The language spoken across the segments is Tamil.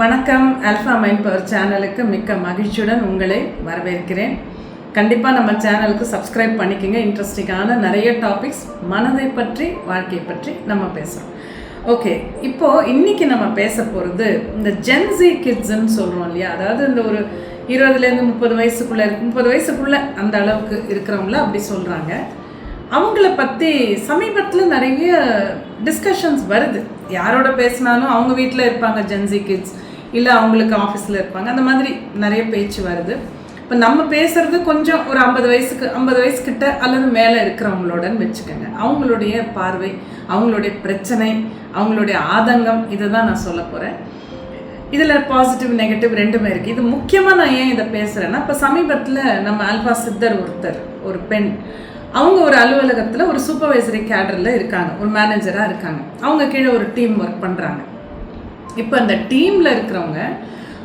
வணக்கம். ஆல்ஃபா மைண்ட் பவர் சேனலுக்கு மிக்க மகிழ்ச்சியுடன் உங்களை வரவேற்கிறேன். கண்டிப்பாக நம்ம சேனலுக்கு சப்ஸ்கிரைப் பண்ணிக்கோங்க. இன்ட்ரெஸ்டிங்கான நிறைய டாபிக்ஸ் மனதை பற்றி வாழ்க்கையை பற்றி நம்ம பேசுகிறோம். ஓகே, இப்போது இன்றைக்கி நம்ம பேச போகிறது இந்த ஜென்ஸி கிட்ஸுன்னு சொல்கிறோம் இல்லையா. அதாவது இந்த ஒரு 20லேருந்து 30 வயசுக்குள்ளே 30 வயசுக்குள்ளே அந்த அளவுக்கு இருக்கிறவங்கள அப்படி சொல்கிறாங்க. அவங்கள பற்றி சமீபத்தில் நிறைய டிஸ்கஷன்ஸ் வருது. யாரோட பேசினாலும் அவங்க வீட்டில் இருப்பாங்க ஜென்ஸி கிட்ஸ், இல்லை அவங்களுக்கு ஆஃபீஸில் இருப்பாங்க, அந்த மாதிரி நிறைய பேச்சு வருது. இப்போ நம்ம பேசுகிறது கொஞ்சம் ஒரு 50 வயசுக்கிட்ட அல்லது மேலே இருக்கிறவங்களோடன்னு வச்சுக்கோங்க. அவங்களுடைய பார்வை, அவங்களுடைய பிரச்சனை, அவங்களுடைய ஆதங்கம், இதை தான் நான் சொல்ல போகிறேன். இதில் பாசிட்டிவ் நெகட்டிவ் ரெண்டுமே இருக்குது. இது முக்கியமாக நான் ஏன் இதை பேசுகிறேன்னா, இப்போ சமீபத்தில் நம்ம ஆல்ஃபா சித்தர் ஒரு பெண், அவங்க ஒரு அலுவலகத்தில் ஒரு சூப்பர்வைசரி கேடரில் இருக்காங்க, ஒரு மேனேஜராக இருக்காங்க. அவங்க கீழே ஒரு டீம் ஒர்க் பண்ணுறாங்க. இப்போ அந்த டீமில் இருக்கிறவங்க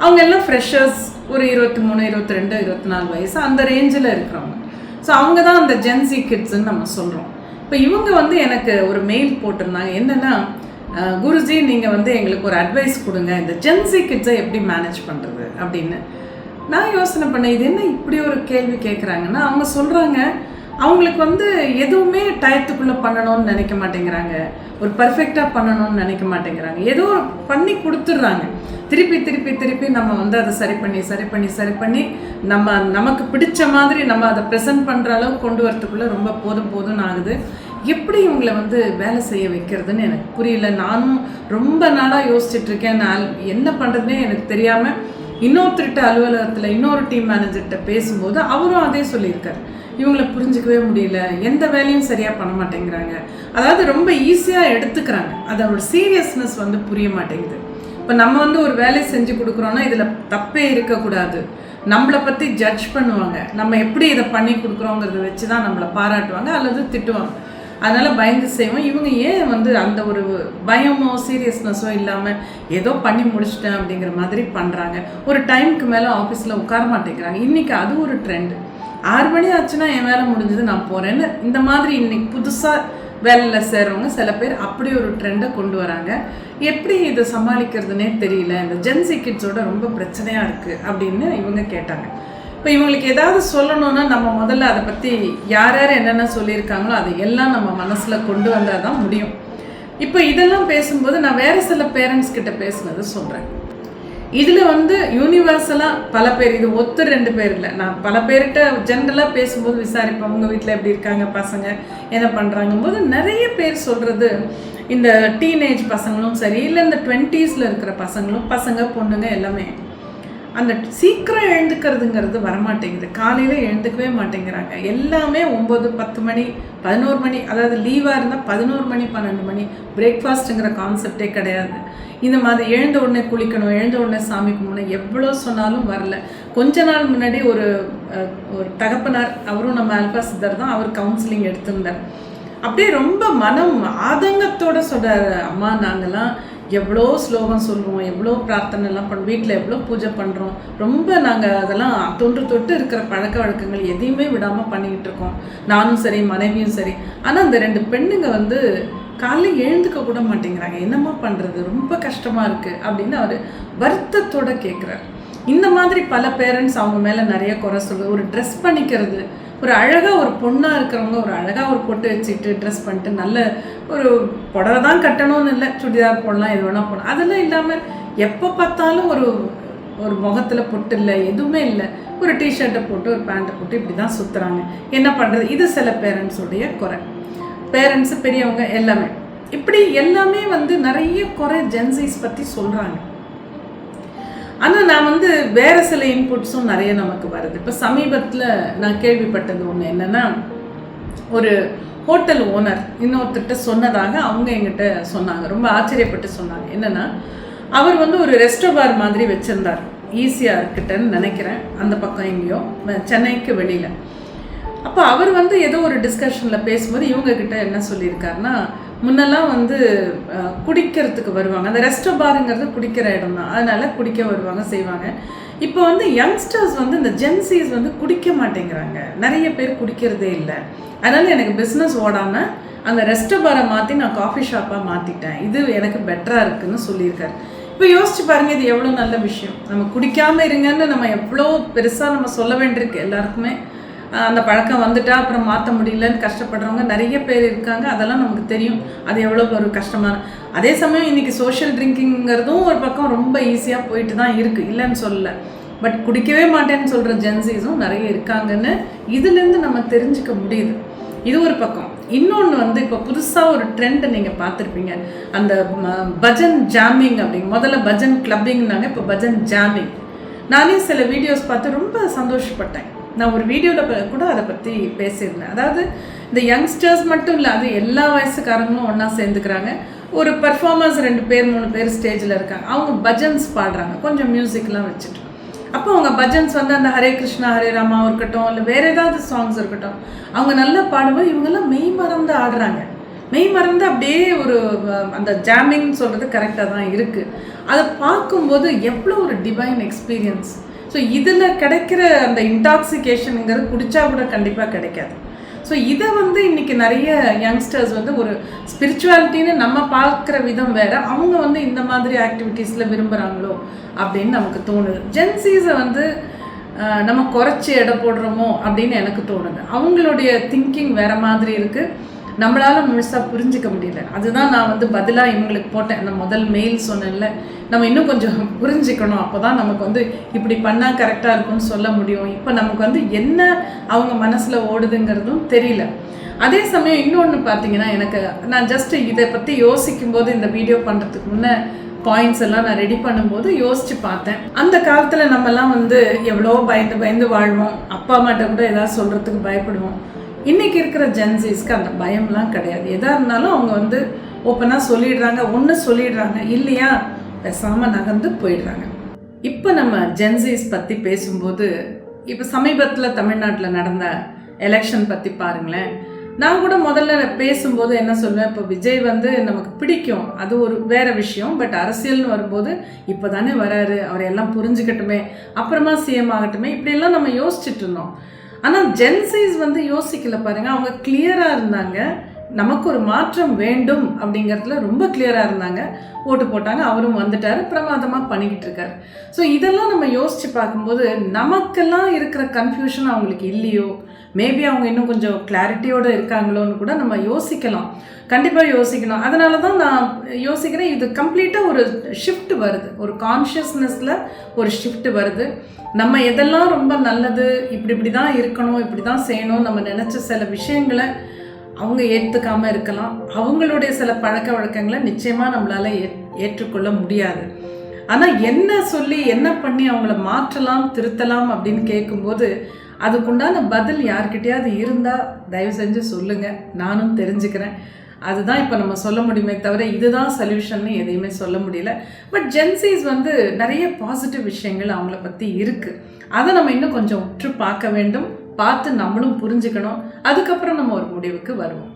அவங்க எல்லாம் ஃப்ரெஷர்ஸ், ஒரு 23, 22, 24 வயசு அந்த ரேஞ்சில் இருக்கிறவங்க. ஸோ அவங்க தான் அந்த ஜென்ஸி கிட்ஸுன்னு நம்ம சொல்கிறோம். இப்போ இவங்க எனக்கு ஒரு மெயில் போட்டிருந்தாங்க. என்னென்னா, குருஜி நீங்கள் எங்களுக்கு ஒரு அட்வைஸ் கொடுங்க, இந்த ஜென்ஸி கிட்ஸை எப்படி மேனேஜ் பண்ணுறது அப்படின்னு. நான் யோசனை பண்ணேன், இது என்ன இப்படி ஒரு கேள்வி கேட்குறாங்கன்னா, அவங்க சொல்கிறாங்க அவங்களுக்கு எதுவுமே டயத்துக்குள்ளே பண்ணணும்னு நினைக்க மாட்டேங்கிறாங்க, ஒரு பர்ஃபெக்டாக பண்ணணும்னு நினைக்க மாட்டேங்கிறாங்க. ஏதோ பண்ணி கொடுத்துட்றாங்க. திருப்பி நம்ம அதை சரி பண்ணி நமக்கு பிடிச்ச மாதிரி நம்ம அதை ப்ரெசென்ட் பண்ணுற அளவுக்கு கொண்டு வரத்துக்குள்ளே ரொம்ப போதும்னு ஆகுது. எப்படி இவங்களை வேலை செய்ய வைக்கிறதுன்னு எனக்கு புரியல. நானும் ரொம்ப நாளாக யோசிச்சுட்ருக்கேன். நான் என்ன பண்ணுறதுனே எனக்கு தெரியாமல் இன்னொருத்தர்கிட்ட அலுவலகத்தில் இன்னொரு டீம் மேனேஜர்கிட்ட பேசும்போது அவரும் அதே சொல்லியிருக்காரு. இவங்களை புரிஞ்சிக்கவே முடியல, எந்த வேலையும் சரியாக பண்ண மாட்டேங்கிறாங்க. அதாவது ரொம்ப ஈஸியாக எடுத்துக்கிறாங்க, அதோட சீரியஸ்னஸ் புரிய மாட்டேங்குது. இப்போ நம்ம ஒரு வேலையை செஞ்சு கொடுக்குறோன்னா இதில் தப்பே இருக்கக்கூடாது. நம்மளை பற்றி ஜட்ஜ் பண்ணுவாங்க, நம்ம எப்படி இதை பண்ணி கொடுக்குறோங்கிறத வச்சு தான் நம்மளை பாராட்டுவாங்க அல்லது திட்டுவாங்க. அதனால் பயந்து செய்வோம். இவங்க ஏன் அந்த ஒரு பயமோ சீரியஸ்னஸோ இல்லாமல் ஏதோ பண்ணி முடிச்சிட்டேன் அப்படிங்கிற மாதிரி பண்ணுறாங்க. ஒரு டைமுக்கு மேலே ஆஃபீஸில் உட்கார மாட்டேங்கிறாங்க. இன்றைக்கி அது ஒரு ட்ரெண்டு. 6 மணி ஆச்சுன்னா என் வேலை முடிஞ்சது, நான் போகிறேன்னு இந்த மாதிரி இன்றைக்கி புதுசாக வேலையில் சேர்றவங்க சில பேர் அப்படி ஒரு ட்ரெண்டை கொண்டு வராங்க. எப்படி இதை சமாளிக்கிறதுனே தெரியல, இந்த ஜென்ஸி கிட்ஸோட ரொம்ப பிரச்சனையாக இருக்குது அப்படின்னு இவங்க கேட்டாங்க. இப்போ இவங்களுக்கு ஏதாவது சொல்லணுன்னா நம்ம முதல்ல அதை பற்றி யார் என்னென்ன சொல்லியிருக்காங்களோ அதை எல்லாம் நம்ம மனசில் கொண்டு வந்தால் தான் முடியும். இப்போ இதெல்லாம் பேசும்போது நான் வேறு சில பேரண்ட்ஸ் கிட்ட பேசுனது சொல்கிறேன். இதில் யூனிவர்சலாக பல பேர், இது 1-2 பேர் இல்லை, நான் பல பேர்கிட்ட ஜென்ரலாக பேசும்போது விசாரிப்பேன், உங்கள் வீட்டில் எப்படி இருக்காங்க பசங்க, என்ன பண்ணுறாங்கும் போது நிறைய பேர் சொல்கிறது, இந்த டீனேஜ் பசங்களும் சரி, இல்லை இந்த 20s இருக்கிற பசங்களும், பசங்க பொண்ணுங்க எல்லாமே அந்த சீக்கிரம் எழுந்துக்கிறதுங்கிறது வரமாட்டேங்குது. காலையில் எழுந்துக்கவே மாட்டேங்கிறாங்க. எல்லாமே 9, 10 மணி, 11 மணி, அதாவது லீவாக இருந்தால் 11 மணி 12 மணி, பிரேக்ஃபாஸ்ட்டுங்கிற கான்செப்டே கிடையாது. இந்த மாதிரி எழுந்த உடனே குளிக்கணும், எழுந்த உடனே சாமி கும்பிடணும், எவ்வளோ சொன்னாலும் வரல. கொஞ்ச நாள் முன்னாடி ஒரு தகப்பனார், அவரும் நம்ம ஆல்ஃபா சித்தர் தான், அவர் கவுன்சிலிங் எடுத்திருந்தார். அப்படியே ரொம்ப மனம் ஆதங்கத்தோடு சொல்கிறார், அம்மா நாங்கள்லாம் எவ்வளோ ஸ்லோகம் சொல்லுவோம், எவ்வளோ பிரார்த்தனைலாம் பண்ணுவோம், வீட்டில் எவ்வளோ பூஜை பண்ணுறோம், ரொம்ப நாங்கள் அதெல்லாம் தொட்டு இருக்கிற பழக்க வழக்கங்கள் எதையுமே விடாமல் பண்ணிக்கிட்டு இருக்கோம், நானும் சரி மனைவியும் சரி. ஆனால் அந்த 2 பெண்ணுங்க காலையில் எழுந்துக்க கூட மாட்டேங்கிறாங்க, என்னம்மா பண்ணுறது, ரொம்ப கஷ்டமாக இருக்குது அப்படின்னு அவர் வருத்தத்தோடு கேட்குறாரு. இந்த மாதிரி பல பேரண்ட்ஸ் அவங்க மேலே நிறைய குறை சொல்லுது. ஒரு ட்ரெஸ் பண்ணிக்கிறது, ஒரு அழகாக ஒரு பொண்ணாக இருக்கிறவங்க ஒரு அழகாக ஒரு பொட்டு வச்சுட்டு ட்ரெஸ் பண்ணிட்டு நல்ல ஒரு புடவை தான் கட்டணும்னு இல்லை, சுடிதார் போடலாம், எது வேணால் போடலாம், அதெல்லாம் இல்லாமல் எப்போ பார்த்தாலும் ஒரு முகத்தில் பொட்டு இல்லை, எதுவுமே இல்லை, ஒரு டிஷர்ட்டை போட்டு ஒரு பேண்ட்டை போட்டு இப்படி தான் சுற்றுறாங்க. என்ன பண்ணுறது? இது சில பேரண்ட்ஸுடைய குறை. பேரண்ட்ஸு பெரியவங்க எல்லாமே இப்படி எல்லாமே நிறைய குறை ஜென்ஸிஸ் பற்றி சொல்கிறாங்க. ஆனால் நான் வேறு சில இன்புட்ஸும் நிறைய நமக்கு வருது. இப்போ சமீபத்தில் நான் கேள்விப்பட்டது ஒன்று என்னென்னா, ஒரு ஹோட்டல் ஓனர் இன்னொருத்தர்கிட்ட சொன்னதாக அவங்க எங்கிட்ட சொன்னாங்க. ரொம்ப ஆச்சரியப்பட்டு சொன்னாங்க. என்னென்னா, அவர் ஒரு ரெஸ்டோபார் மாதிரி வச்சுருந்தார், ஈஸியாக இருக்குன்னு நினைக்கிறேன், அந்த பக்கம் எங்கேயோ சென்னைக்கு வெளியில். அப்போ அவர் ஏதோ ஒரு டிஸ்கஷனில் பேசும்போது இவங்கக்கிட்ட என்ன சொல்லியிருக்காருன்னா, முன்னெல்லாம் குடிக்கிறதுக்கு வருவாங்க, அந்த ரெஸ்டோபாருங்கிறது குடிக்கிற இடம் தான், அதனால் குடிக்க வருவாங்க செய்வாங்க. இப்போ யங்ஸ்டர்ஸ் இந்த ஜென்ஸீஸ் குடிக்க மாட்டேங்கிறாங்க, நிறைய பேர் குடிக்கிறதே இல்லை. அதனால் எனக்கு பிஸ்னஸ் ஓடாமல் அந்த ரெஸ்டோபாரை மாற்றி நான் காஃபி ஷாப்பாக மாற்றிட்டேன், இது எனக்கு பெட்டராக இருக்குதுன்னு சொல்லியிருக்காரு. இப்போ யோசிச்சு பாருங்க, இது எவ்வளோ நல்ல விஷயம். நம்ம குடிக்காமல் இருங்கன்னு நம்ம எவ்வளோ பெருசாக நம்ம சொல்ல வேண்டியிருக்கு. எல்லாருக்குமே அந்த பழக்கம் வந்துட்டா அப்புறம் மாற்ற முடியலன்னு கஷ்டப்படுறவங்க நிறைய பேர் இருக்காங்க. அதெல்லாம் நமக்கு தெரியும், அது எவ்வளோ ஒரு கஷ்டமான. அதே சமயம் இன்றைக்கி சோஷியல் ட்ரிங்கிங்கிறதும் ஒரு பக்கம் ரொம்ப ஈஸியாக போயிட்டு தான் இருக்குது, இல்லைன்னு சொல்லலை. பட் குடிக்கவே மாட்டேன்னு சொல்கிற ஜென்ஸீஸும் நிறைய இருக்காங்கன்னு இதுலேருந்து நம்ம தெரிஞ்சுக்க முடியுது. இது ஒரு பக்கம். இன்னொன்று இப்போ புதுசாக ஒரு ட்ரெண்ட் நீங்கள் பார்த்துருப்பீங்க, அந்த பஜன் ஜாமிங் அப்படிங்க. முதல்ல பஜன் கிளப்பிங்னாங்க, இப்போ பஜன் ஜாமிங். நானே சில வீடியோஸ் பார்த்து ரொம்ப சந்தோஷப்பட்டேன். நான் ஒரு வீடியோவில் கூட அதை பற்றி பேசியிருந்தேன். அதாவது இந்த யங்ஸ்டர்ஸ் மட்டும் இல்லை, அது எல்லா வயசுக்காரங்களும் ஒன்றா சேர்ந்துக்கிறாங்க. ஒரு பர்ஃபார்மர்ஸ் 2 பேர் 3 பேர் ஸ்டேஜில் இருக்காங்க. அவங்க பஜன்ஸ் பாடுறாங்க, கொஞ்சம் மியூசிக்லாம் வச்சுட்டு. அப்போ அவங்க பஜன்ஸ் அந்த ஹரே கிருஷ்ணா ஹரே ராமா இருக்கட்டும், இல்லை வேறு ஏதாவது சாங்ஸ் இருக்கட்டும், அவங்க நல்லா பாடும்போது இவங்கெல்லாம் மெய் மறந்து ஆடுறாங்க. மெய் மறந்து அப்படியே ஒரு அந்த ஜாமிங் சொல்கிறது கரெக்டாக தான் இருக்குது. அதை பார்க்கும்போது எவ்வளோ ஒரு டிவைன் எக்ஸ்பீரியன்ஸ். ஸோ இதில் கிடைக்கிற அந்த இன்டாக்சிகேஷனுங்கிறது குடித்தா கூட கண்டிப்பாக கிடைக்காது. ஸோ இதை இன்றைக்கி நிறைய யங்ஸ்டர்ஸ் ஒரு ஸ்பிரிச்சுவாலிட்டின்னு நம்ம பார்க்குற விதம் வேறு, அவங்க இந்த மாதிரி ஆக்டிவிட்டீஸில் விரும்புகிறாங்களோ அப்படின்னு நமக்கு தோணுது. ஜென்ஸீஸை நம்ம குறைச்சி எடை போடுறோமோ அப்படின்னு எனக்கு தோணுது. அவங்களுடைய திங்கிங் வேறு மாதிரி இருக்குது, நம்மளால் முழுசாக புரிஞ்சிக்க முடியல. அதுதான் நான் பதிலாக இவங்களுக்கு போட்டேன். அந்த முதல் மெயில் சொன்னேன்ல, நம்ம இன்னும் கொஞ்சம் புரிஞ்சிக்கணும், அப்போ தான் நமக்கு இப்படி பண்ணால் கரெக்டாக இருக்கும்னு சொல்ல முடியும். இப்போ நமக்கு என்ன அவங்க மனசில் ஓடுதுங்கிறதும் தெரியல. அதே சமயம் இன்னொன்று பார்த்தீங்கன்னா, நான் ஜஸ்ட்டு இதை பற்றி யோசிக்கும்போது, இந்த வீடியோ பண்ணுறதுக்கு முன்னே பாயிண்ட்ஸ் எல்லாம் நான் ரெடி பண்ணும்போது யோசித்து பார்த்தேன். அந்த காலத்தில் நம்மலாம் எவ்வளோ பயந்து வாழ்வோம். அப்பா அம்மாட்ட கூட ஏதாவது சொல்கிறதுக்கு பயப்படுவோம். இன்றைக்கி இருக்கிற ஜென்ஸீஸ்க்கு அந்த பயம்லாம் கிடையாது. எதாக இருந்தாலும் அவங்க ஓப்பனாக சொல்லிடுறாங்க. ஒன்று சொல்லிடுறாங்க, இல்லையா பேசாமல் நகர்ந்து போயிடுறாங்க. இப்போ நம்ம ஜென்ஸீஸ் பற்றி பேசும்போது, இப்போ சமீபத்தில் தமிழ்நாட்டில் நடந்த எலெக்ஷன் பற்றி பாருங்களேன். நான் கூட முதல்ல பேசும்போது என்ன சொல்லுவேன், இப்போ விஜய் நமக்கு பிடிக்கும், அது ஒரு வேறு விஷயம். பட் அரசியல்னு வரும்போது இப்போ தானே வராரு, அவரையெல்லாம் புரிஞ்சுக்கட்டுமே, அப்புறமா சிஎம் ஆகட்டுமே, இப்படியெல்லாம் நம்ம யோசிச்சுட்டு இருந்தோம். ஆனால் ஜென்ஸீஸ் யோசிக்கல பாருங்கள். அவங்க கிளியராக இருந்தாங்க, நமக்கு ஒரு மாற்றம் வேண்டும் அப்படிங்கிறதுல ரொம்ப கிளியராக இருந்தாங்க. ஓட்டு போட்டாங்க, அவரும் வந்துட்டார், பிரமாதமாக பண்ணிக்கிட்டு இருக்காரு. ஸோ இதெல்லாம் நம்ம யோசித்து பார்க்கும்போது நமக்கெல்லாம் இருக்கிற கன்ஃபியூஷன் அவங்களுக்கு இல்லையோ, மேபி அவங்க இன்னும் கொஞ்சம் கிளாரிட்டியோடு இருக்காங்களோன்னு கூட நம்ம யோசிக்கலாம். கண்டிப்பாக யோசிக்கணும். அதனால தான் நான் யோசிக்கிறேன், இது கம்ப்ளீட்டாக ஒரு ஷிஃப்ட் வருது, ஒரு கான்ஷியஸ்னஸில் ஒரு ஷிஃப்ட் வருது. நம்ம எதெல்லாம் ரொம்ப நல்லது, இப்படி தான் இருக்கணும், இப்படி தான் செய்யணும், நம்ம நினச்ச சில விஷயங்களை அவங்க ஏற்றுக்காமல் இருக்கலாம். அவங்களுடைய சில பழக்க வழக்கங்களை நிச்சயமாக நம்மளால் ஏற்றுக்கொள்ள முடியாது. ஆனால் என்ன சொல்லி என்ன பண்ணி அவங்கள மாற்றலாம், திருத்தலாம் அப்படின்னு கேட்கும்போது அதுக்குண்டான பதில் யார்கிட்டையாவது இருந்தால் தயவு செஞ்சு சொல்லுங்கள், நானும் தெரிஞ்சுக்கிறேன். அதுதான் இப்போ நம்ம சொல்ல முடியுமே தவிர இதுதான் சொல்யூஷன்னு எதையுமே சொல்ல முடியல. பட் ஜென்ஸீஸ் நிறைய பாசிட்டிவ் விஷயங்கள் அவங்கள பற்றி இருக்குது. அதை நம்ம இன்னும் கொஞ்சம் உற்று பார்க்க வேண்டும், பார்த்து நம்மளும் புரிஞ்சுக்கணும். அதுக்கப்புறம் நம்ம ஒரு முடிவுக்கு வருவோம்.